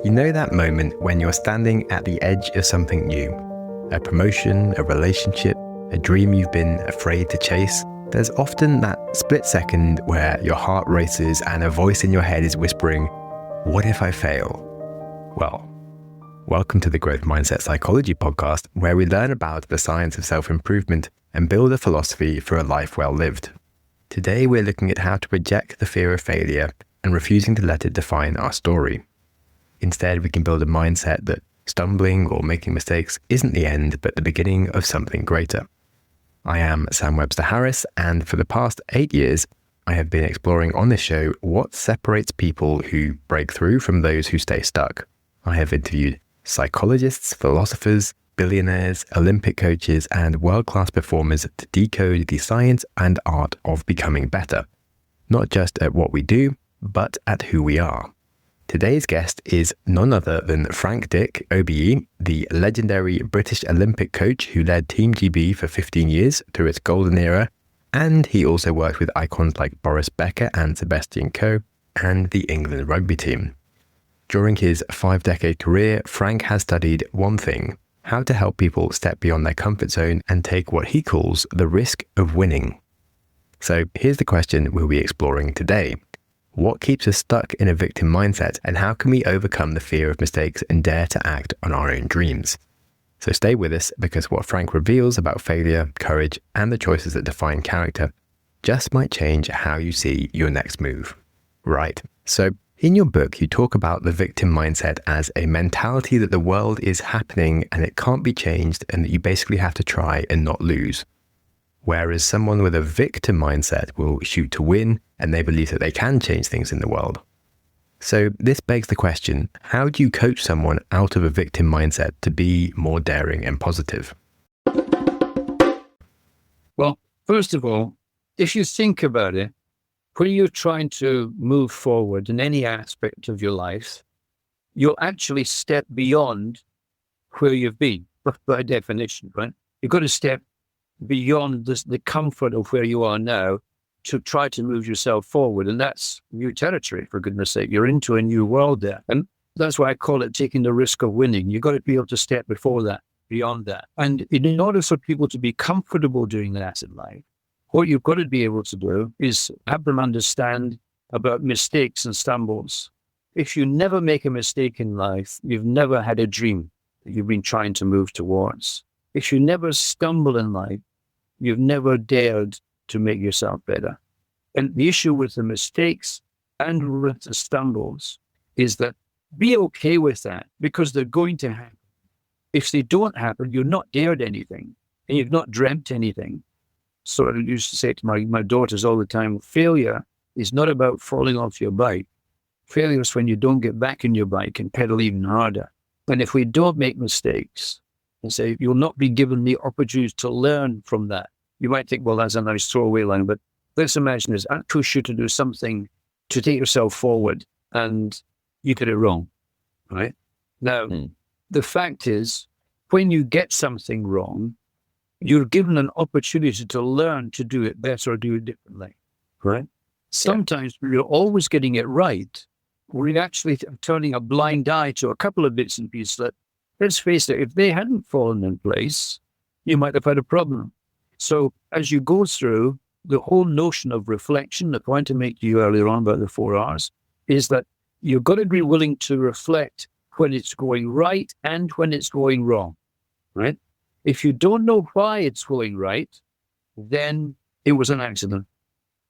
You know that moment when you're standing at the edge of something new? A promotion, a relationship, a dream you've been afraid to chase? There's often that split second where your heart races and a voice in your head is whispering, "What if I fail?" Well, welcome to the Growth Mindset Psychology podcast, where we learn about the science of self-improvement and build a philosophy for a life well lived. Today, we're looking at how to reject the fear of failure and refusing to let it define our story. Instead, we can build a mindset that stumbling or making mistakes isn't the end, but the beginning of something greater. I am Sam Webster Harris, and for the past 8 years, I have been exploring on this show what separates people who break through from those who stay stuck. I have interviewed psychologists, philosophers, billionaires, Olympic coaches, and world-class performers to decode the science and art of becoming better, not just at what we do, but at who we are. Today's guest is none other than Frank Dick, OBE, the legendary British Olympic coach who led Team GB for 15 years through its golden era, and he also worked with icons like Boris Becker and Sebastian and the England rugby team. During his 5-decade career, Frank has studied one thing: how to help people step beyond their comfort zone and take what he calls the risk of winning. So here's the question we'll be exploring today. What keeps us stuck in a victim mindset, and how can we overcome the fear of mistakes and dare to act on our own dreams? So stay with us, because what Frank reveals about failure, courage, and the choices that define character just might change how you see your next move. Right. So in your book, you talk about the victim mindset as a mentality that the world is happening and it can't be changed, and that you basically have to try and not lose. Whereas someone with a victim mindset will shoot to win, and they believe that they can change things in the world. So this begs the question, how do you coach someone out of a victim mindset to be more daring and positive? Well, first of all, if you think about it, when you're trying to move forward in any aspect of your life, you'll actually step beyond where you've been, by definition, right? You've got to step beyond the comfort of where you are now to try to move yourself forward. And that's new territory, for goodness sake. You're into a new world there. And that's why I call it taking the risk of winning. You've got to be able to step before that, beyond that. And in order for people to be comfortable doing that in life, what you've got to be able to do is have them understand about mistakes and stumbles. If you never make a mistake in life, you've never had a dream that you've been trying to move towards. If you never stumble in life, you've never dared to make yourself better. And the issue with the mistakes and with the stumbles is that be okay with that, because they're going to happen. If they don't happen, you've not dared anything and you've not dreamt anything. So I used to say to my daughters all the time, failure is not about falling off your bike. Failure is when you don't get back on your bike and pedal even harder. And if we don't make mistakes, and say you'll not be given the opportunity to learn from that. You might think, well, that's a nice throwaway line, but let's imagine this. I push you to do something to take yourself forward, and you get it wrong, right? Now, the fact is, when you get something wrong, you're given an opportunity to learn to do it better or do it differently, right? Sometimes you're always getting it right. We're actually turning a blind eye to a couple of bits and pieces that, let's face it, if they hadn't fallen in place, you might have had a problem. So as you go through the whole notion of reflection, the point I made to you earlier on about the 4 R's, is that you've got to be willing to reflect when it's going right and when it's going wrong, right? If you don't know why it's going right, then it was an accident.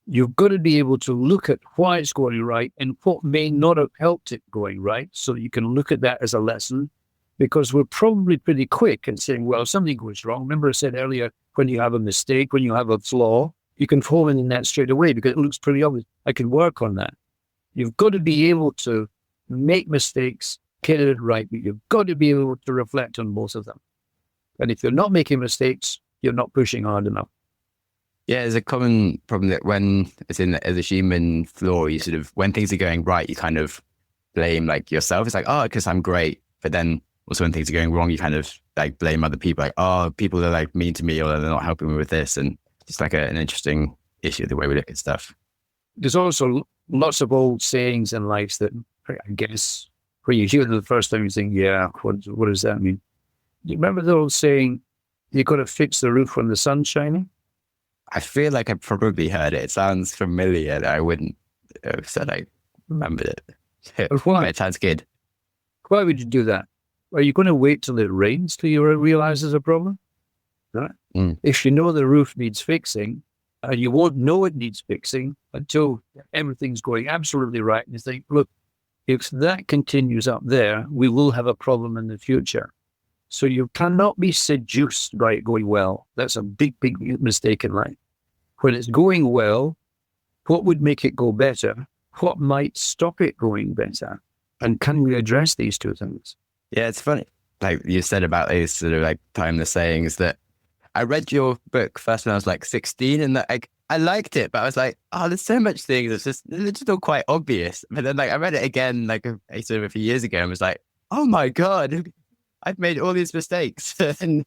You've got to be able to look at why it's going right and what may not have helped it going right, so that you can look at that as a lesson. Because we're probably pretty quick in saying, well, something goes wrong. Remember I said earlier, when you have a mistake, when you have a flaw, you can fall in that straight away because it looks pretty obvious. I can work on that. You've got to be able to make mistakes, get it right, but you've got to be able to reflect on both of them. And if you're not making mistakes, you're not pushing hard enough. Yeah, there's a common problem that when it's as a human flaw, you sort of, when things are going right, you kind of blame like yourself. It's like, oh, because I'm great. But then also when things are going wrong, you kind of like blame other people, like, oh, people are like mean to me or they're not helping me with this. And it's like an interesting issue, the way we look at stuff. There's also lots of old sayings in life that I guess When you hear it the first time, you think, yeah, what does that mean? Do you remember the old saying, you got to fix the roof when the sun's shining? I feel like I probably heard it. It sounds familiar. That I wouldn't have said I remembered it. But why? But it sounds good. Why would you do that? Are you going to wait till it rains till you realize there's a problem? Right? If you know the roof needs fixing, and you won't know it needs fixing until everything's going absolutely right, and you think, look, if that continues up there, we will have a problem in the future. So you cannot be seduced by it going well. That's a big, big mistake in life. When it's going well, what would make it go better? What might stop it going better? And can we address these two things? Yeah, it's funny. Like you said about these sort of like timeless sayings, that I read your book first when I was like 16, and that I liked it, but I was like, oh, there's so much things. It's just all quite obvious. But then like I read it again like sort of a few years ago and was like, oh my God, I've made all these mistakes. and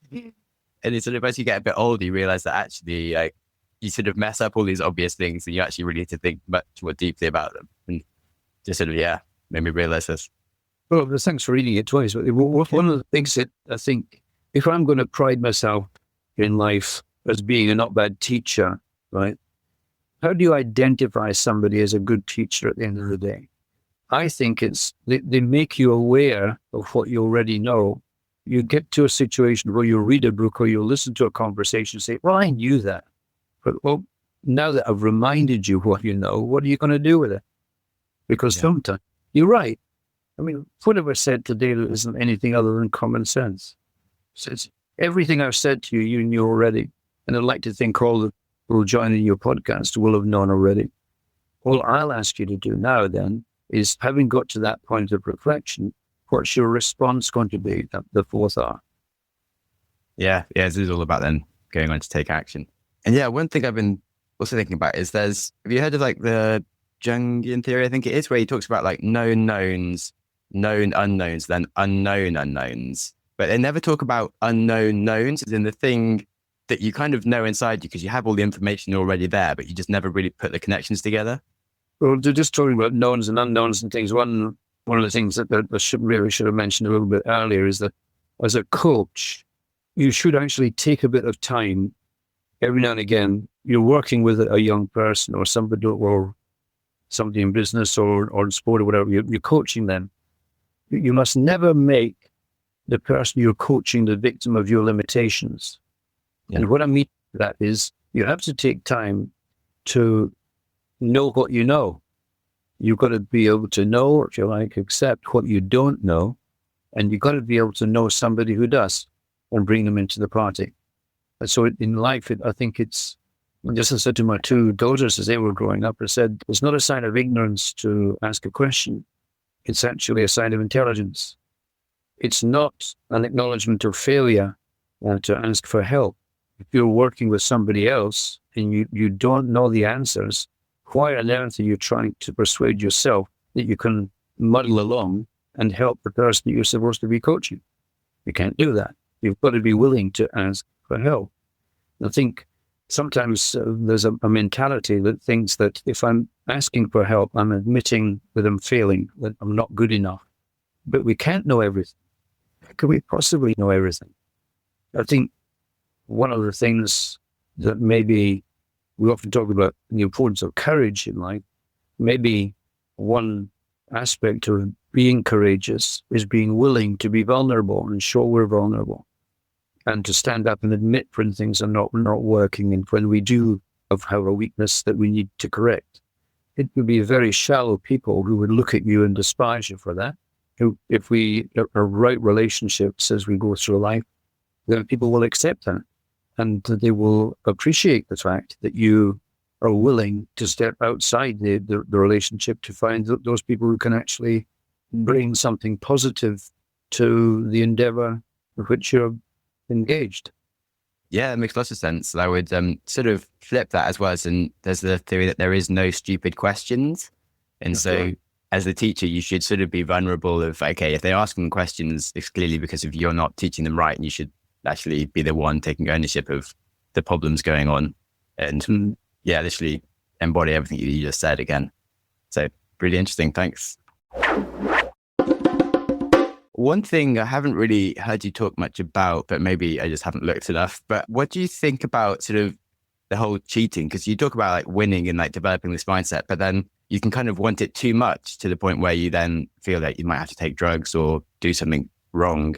it's sort of, as you get a bit older, you realize that actually like you sort of mess up all these obvious things, and you actually really need to think much more deeply about them. And just sort of, made me realize this. Well, thanks for reading it twice. One of the things that I think, if I'm going to pride myself in life as being a not bad teacher, right? How do you identify somebody as a good teacher at the end of the day? I think they make you aware of what you already know. You get to a situation where you read a book or you listen to a conversation and say, well, I knew that. But well, now that I've reminded you what you know, what are you going to do with it? Because sometimes you're right. I mean, whatever said today isn't anything other than common sense. So it's everything I've said to you, you knew already. And I'd like to think all the people joining your podcast will have known already. All I'll ask you to do now then is, having got to that point of reflection, what's your response going to be at the fourth R? Yeah, this is all about then going on to take action. And one thing I've been also thinking about is have you heard of like the Jungian theory, I think it is, where he talks about like known knowns, known unknowns, then unknown unknowns. But they never talk about unknown knowns, as in the thing that you kind of know inside you because you have all the information already there, but you just never really put the connections together. Well, they're just talking about knowns and unknowns and things. One of the things that I should have mentioned a little bit earlier is that as a coach, you should actually take a bit of time every now and again. You're working with a young person or somebody in business or in sport or whatever. You're coaching them. You must never make the person you're coaching the victim of your limitations. Yeah. And what I mean by that is you have to take time to know what you know. You've got to be able to know, if you like, accept what you don't know. And you've got to be able to know somebody who does and bring them into the party. And so in life, I think it's, just as I said to my two daughters as they were growing up, I said, it's not a sign of ignorance to ask a question. It's actually a sign of intelligence. It's not an acknowledgement of failure to ask for help. If you're working with somebody else and you don't know the answers, why on earth are you trying to persuade yourself that you can muddle along and help the person that you're supposed to be coaching? You can't do that. You've got to be willing to ask for help. I think sometimes there's a mentality that thinks that if I'm asking for help, I'm admitting that I'm failing, that I'm not good enough. But we can't know everything. How can we possibly know everything? I think one of the things that maybe we often talk about the importance of courage in life, maybe one aspect of being courageous is being willing to be vulnerable and show we're vulnerable, and to stand up and admit when things are not working and when we do have a weakness that we need to correct. It would be very shallow people who would look at you and despise you for that. If we are right relationships as we go through life, then people will accept that. And they will appreciate the fact that you are willing to step outside the relationship to find those people who can actually bring something positive to the endeavor with which you're engaged. Yeah, it makes lots of sense. I would sort of flip that as well. And there's the theory that there is no stupid questions. And so as the teacher, you should sort of be vulnerable of, okay, if they're asking questions, it's clearly because of you're not teaching them right, and you should actually be the one taking ownership of the problems going on and literally embody everything you just said again. So really interesting. Thanks. one thing I haven't really heard you talk much about, but maybe I just haven't looked enough, but what do you think about sort of the whole cheating? Because you talk about like winning and like developing this mindset, but then you can kind of want it too much to the point where you then feel like you might have to take drugs or do something wrong.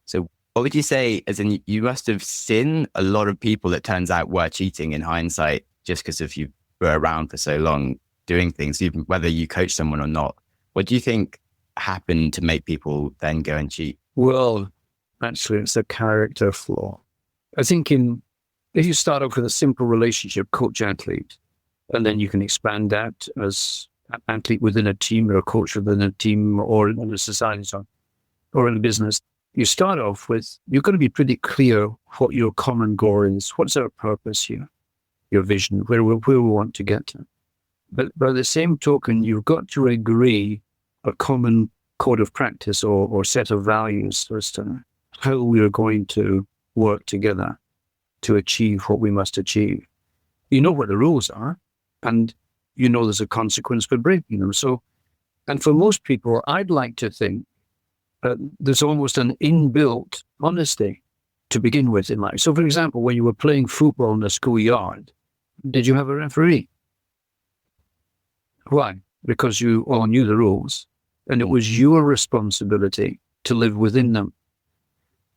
So what would you say, as in you must have seen a lot of people that turns out were cheating in hindsight just because of you were around for so long doing things, even whether you coach someone or not. What do you think happened to make people then go and cheat? Well, actually, it's a character flaw. I think if you start off with a simple relationship, coach-athlete, and then you can expand that as an athlete within a team or a coach within a team or in a society or in a business, you start off with, you've got to be pretty clear what your common goal is. What's our purpose here? Your vision, where we want to get to. But by the same token, you've got to agree a common code of practice or set of values as to how we are going to work together to achieve what we must achieve. You know what the rules are, and you know there's a consequence for breaking them. So, and for most people, I'd like to think that there's almost an inbuilt honesty to begin with in life. So, for example, when you were playing football in the schoolyard, did you have a referee? Why? Because you all knew the rules, and it was your responsibility to live within them.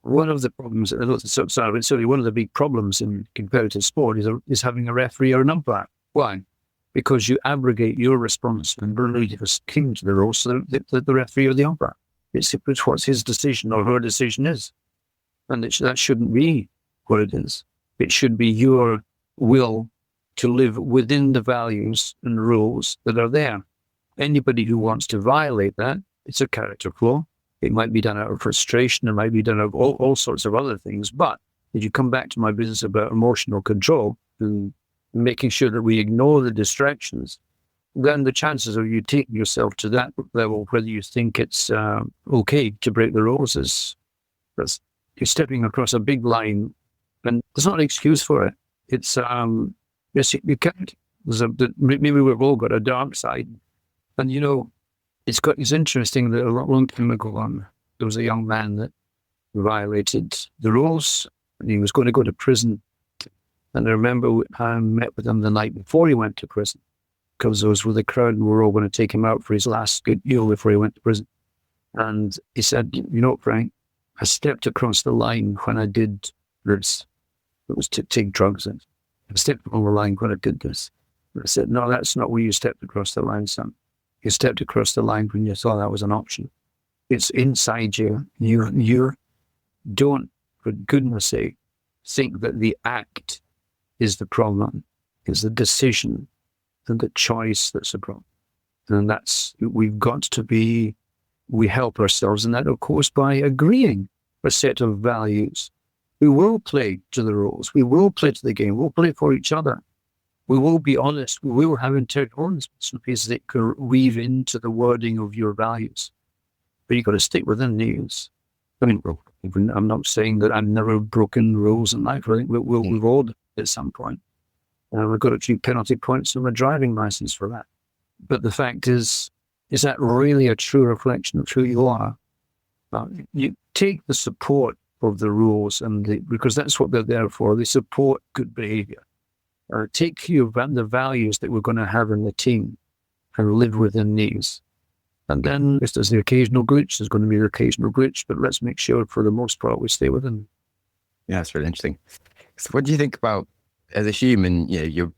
One of the problems, one of the big problems in competitive sport is having a referee or an umpire. Why? Because you abrogate your responsibility as king to the rules, so that the referee or the umpire. It's what his decision or her decision is. And that shouldn't be what it is. It should be your will to live within the values and rules that are there. Anybody who wants to violate that, it's a character flaw. It might be done out of frustration. It might be done out of all sorts of other things. But if you come back to my business about emotional control and making sure that we ignore the distractions, then the chances of you taking yourself to that level, whether you think it's okay to break the rules, you're stepping across a big line, and there's not an excuse for it. It's yes, you can't. Maybe we've all got a dark side, and you know, it's interesting that a long time ago, there was a young man that violated the rules, and he was going to go to prison. And I remember I met with him the night before he went to prison, because I was with a crowd and we were all going to take him out for his last good meal before he went to prison. And he said, you know, Frank, I stepped across the line when I did this. It was to take drugs. And I stepped over the line when I did this. And I said, no, that's not where you stepped across the line, son. You stepped across the line when you thought that was an option. It's inside you. You don't, for goodness sake, think that the act is the problem. It's the decision and the choice that's the problem. And we've got to be, we help ourselves in that, of course, by agreeing a set of values. We will play to the rules. We will play to the game. We'll play for each other. We will be honest. We will have integral pieces that can weave into the wording of your values. But you've got to stick within these. I mean, I'm not saying that I've never broken rules in life. I think we've all done it at some point. We've got a few penalty points on a driving license for that. But the fact is that really a true reflection of who you are? You take the support of the rules, because that's what they're there for. They support good behavior. Take the values that we're going to have in the team and live within these. And then if there's the occasional glitch, there's going to be the occasional glitch, but let's make sure for the most part we stay within. Yeah, that's really interesting. So what do you think about, as a human, you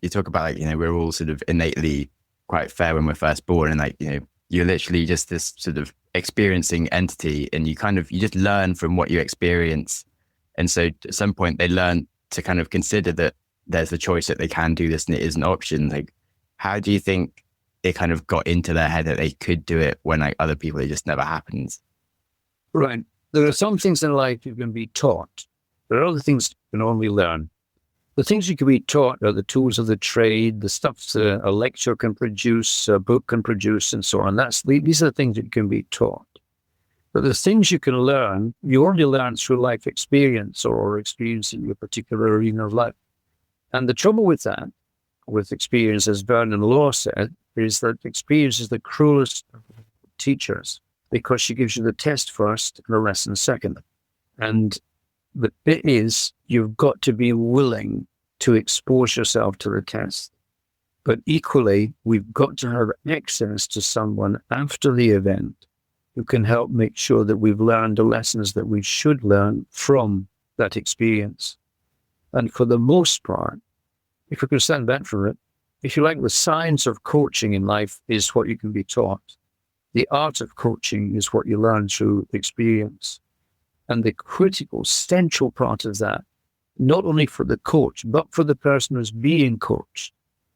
talk about, like, we're all sort of innately quite fair when we're first born, and like, you're literally just this sort of experiencing entity, and you just learn from what you experience. And so at some point they learn to kind of consider that there's a choice that they can do this and it is an option. Like, how do you think it kind of got into their head that they could do it when like other people, it just never happens? Right. There are some things in life you can be taught. There are other things you can only learn. The things you can be taught are the tools of the trade, the stuff a lecture can produce, a book can produce, and so on. These are the things that can be taught. But the things you can learn, you only learn through life experience or experiencing a particular arena of life. And the trouble with that, with experience, as Vernon Law said, is that experience is the cruelest of teachers. because she gives you the test first and the lesson second. And the bit is, you've got to be willing to expose yourself to the test. But equally, we've got to have access to someone after the event who can help make sure that we've learned the lessons that we should learn from that experience. And for the most part, if we can stand back from it, if you like, the science of coaching in life is what you can be taught. The art of coaching is what you learn through experience. And the critical, central part of that, not only for the coach, but for the person who's being coached,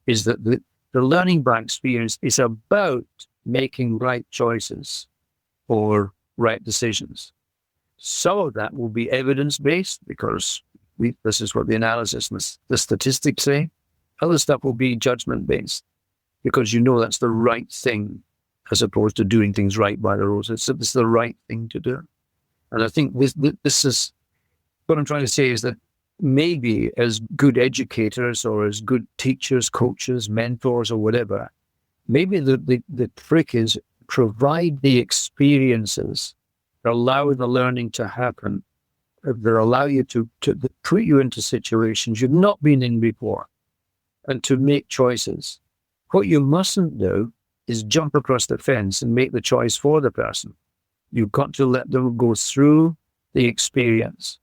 is that the learning by experience is about making right choices or right decisions. Some of that will be evidence-based because this is what the analysis and the statistics say. Other stuff will be judgment-based because you know that's the right thing as opposed to doing things right by the rules. It's the right thing to do. And I think this is what I'm trying to say is that maybe as good educators or as good teachers, coaches, mentors or whatever, maybe the trick is provide the experiences that allow the learning to happen, that allow you to put you into situations you've not been in before and to make choices. What you mustn't do is jump across the fence and make the choice for the person. You've got to let them go through the experience,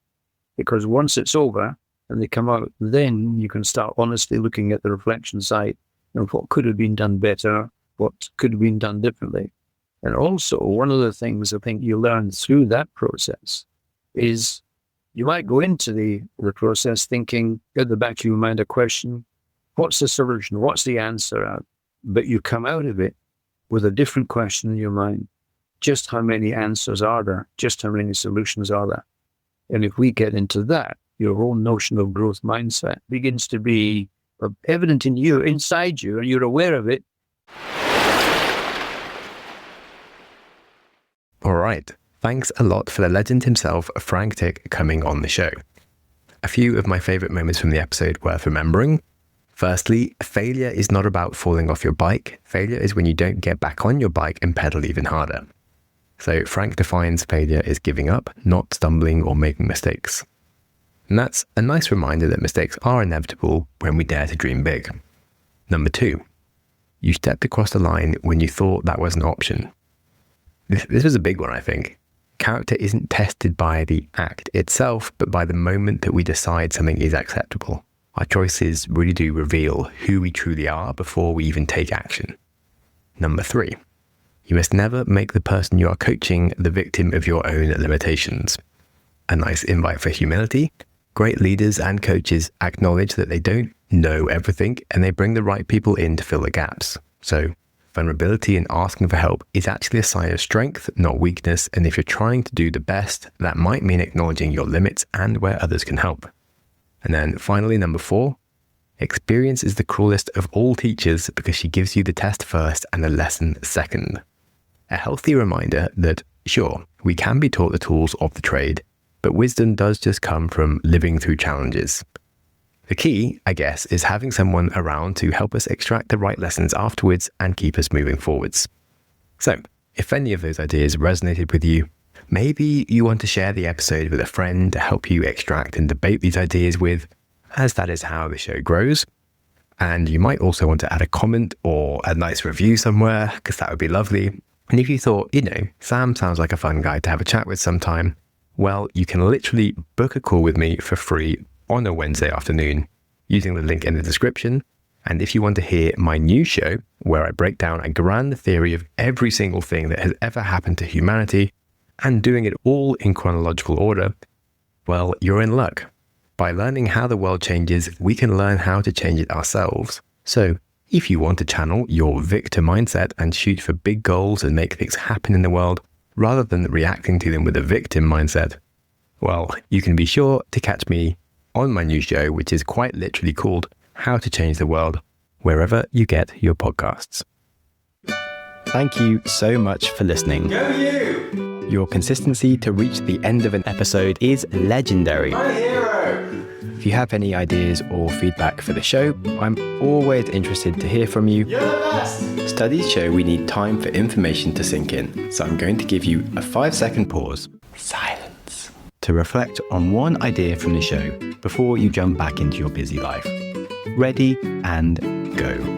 because once it's over and they come out, then you can start honestly looking at the reflection side of what could have been done better, what could have been done differently. And also, one of the things I think you learn through that process is you might go into the process thinking at the back of your mind a question, what's the solution? What's the answer? But you come out of it with a different question in your mind. Just how many answers are there? Just how many solutions are there? And if we get into that, your whole notion of growth mindset begins to be evident in you, inside you, and you're aware of it. All right. Thanks a lot for the legend himself, Frank Tick, coming on the show. A few of my favorite moments from the episode worth remembering. Firstly, failure is not about falling off your bike. Failure is when you don't get back on your bike and pedal even harder. So Frank defines failure as giving up, not stumbling or making mistakes. And that's a nice reminder that mistakes are inevitable when we dare to dream big. Number 2, you stepped across the line when you thought that was an option. This was a big one, I think. Character isn't tested by the act itself, but by the moment that we decide something is acceptable. Our choices really do reveal who we truly are before we even take action. Number 3, you must never make the person you are coaching the victim of your own limitations. A nice invite for humility. Great leaders and coaches acknowledge that they don't know everything and they bring the right people in to fill the gaps. So vulnerability and asking for help is actually a sign of strength, not weakness. And if you're trying to do the best, that might mean acknowledging your limits and where others can help. And then finally, number 4, experience is the cruelest of all teachers because she gives you the test first and the lesson second. A healthy reminder that, sure, we can be taught the tools of the trade, but wisdom does just come from living through challenges. The key, I guess, is having someone around to help us extract the right lessons afterwards and keep us moving forwards. So, if any of those ideas resonated with you, maybe you want to share the episode with a friend to help you extract and debate these ideas with, as that is how the show grows. And you might also want to add a comment or a nice review somewhere, because that would be lovely. And if you thought, Sam sounds like a fun guy to have a chat with sometime, well, you can literally book a call with me for free on a Wednesday afternoon using the link in the description. And if you want to hear my new show, where I break down a grand theory of every single thing that has ever happened to humanity and doing it all in chronological order, well, you're in luck. By learning how the world changes, we can learn how to change it ourselves. So if you want to channel your victor mindset and shoot for big goals and make things happen in the world, rather than reacting to them with a victim mindset, well, you can be sure to catch me on my new show, which is quite literally called How to Change the World, wherever you get your podcasts. Thank you so much for listening. Go you! Your consistency to reach the end of an episode is legendary. My hero! If you have any ideas or feedback for the show, I'm always interested to hear from you. You're the best! Studies show we need time for information to sink in, so I'm going to give you a 5-second pause, silence, to reflect on one idea from the show before you jump back into your busy life. Ready and go.